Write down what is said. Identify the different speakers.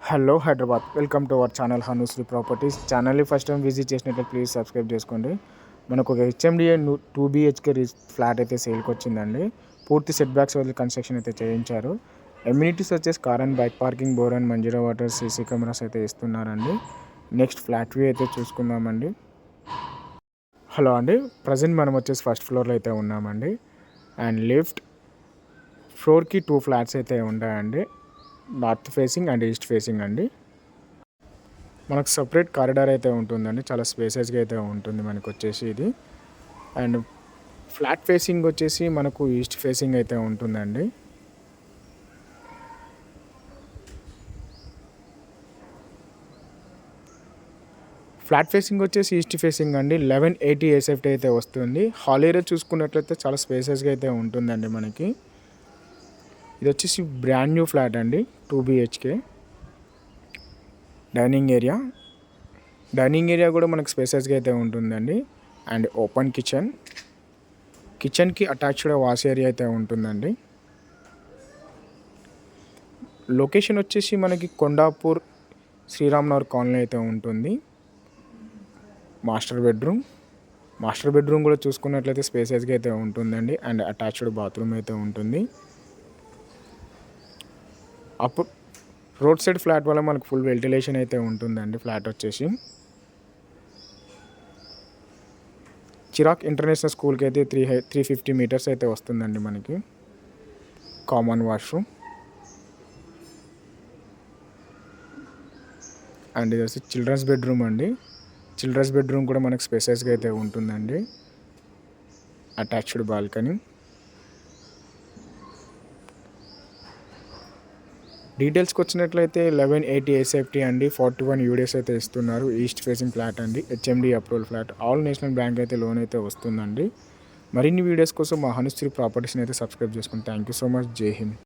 Speaker 1: Hello Hyderabad, welcome to our channel Hanushree properties. ఛానల్ని first time visit చేసినట్లయితే please subscribe చేసుకోండి. మనకు ఒక హెచ్ఎండిఏ 2 BHK ఫ్లాట్ అయితే సేల్కి వచ్చిందండి. పూర్తి సెట్ బ్యాక్స్ వదిలి కన్స్ట్రక్షన్ అయితే చేయించారు. ఎమ్యూనిటీస్ వచ్చేసి car and bike parking, bore and Manjeera water, CC cameras అయితే ఇస్తున్నారండి. నెక్స్ట్ ఫ్లాట్ వ్యూ అయితే చూసుకుందామండి. హలో అండి, ప్రజెంట్ మనం వచ్చేసి ఫస్ట్ ఫ్లోర్లో అయితే ఉన్నామండి. అండ్ లిఫ్ట్ ఫ్లోర్కి 2 ఫ్లాట్స్ అయితే ఉంటాయండి. North facing and east facing అండి. మనకు సపరేట్ కారిడార్ అయితే ఉంటుందండి, చాలా స్పేసెస్గా అయితే ఉంటుంది మనకు వచ్చేసి ఇది. అండ్ ఫ్లాట్ ఫేసింగ్ వచ్చేసి మనకు ఈస్ట్ ఫేసింగ్ అయితే ఉంటుందండి. ఫ్లాట్ ఫేసింగ్ వచ్చేసి ఈస్ట్ ఫేసింగ్ అండి. 1180 ASFT అయితే వస్తుంది. హాల్ ఏరియా చూసుకున్నట్లయితే చాలా స్పేసెస్గా అయితే ఉంటుందండి మనకి. ఇది వచ్చేసి బ్రాండ్ న్యూ ఫ్లాట్ అండి, 2 BHK. డైనింగ్ ఏరియా కూడా మనకు స్పేసెస్గా అయితే ఉంటుందండి. అండ్ ఓపెన్ కిచెన్కి అటాచ్డ్ వాష్ ఏరియా అయితే ఉంటుందండి. లొకేషన్ వచ్చేసి మనకి కొండాపూర్ శ్రీరామ్నగర్ కాలనీ అయితే ఉంటుంది. మాస్టర్ బెడ్రూమ్ కూడా చూసుకున్నట్లయితే స్పేసెస్గా అయితే ఉంటుందండి. అండ్ అటాచ్డ్ బాత్రూమ్ అయితే ఉంటుంది. అప్పుడు రోడ్ సైడ్ ఫ్లాట్ వల్ల మనకు ఫుల్ వెంటిలేషన్ అయితే ఉంటుందండి. ఫ్లాట్ వచ్చేసి చిరాక్ ఇంటర్నేషనల్ స్కూల్కి అయితే 350 మీటర్స్ అయితే వస్తుందండి మనకి. Common washroom. అండ్ ఇది వచ్చి చిల్డ్రన్స్ బెడ్రూమ్ అండి. చిల్డ్రన్స్ బెడ్రూమ్ కూడా మనకు స్పేసెస్గా అయితే ఉంటుందండి. Attached balcony. డీటెయిల్స్కి వచ్చినట్లయితే 1180 ASFT అండి, 41 UDS అయితే ఇస్తున్నారు. ఈస్ట్ ఫేసింగ్ ఫ్లాట్ అండి, HMD approval flat. All national bank అయితే లోన్ అయితే వస్తుందండి. మరిన్ని వీడియోస్ కోసం మా హనుశ్రీ ప్రాపర్టీస్ని అయితే సబ్స్క్రైబ్ చేసుకోండి. Thank you so much. జై హింద్.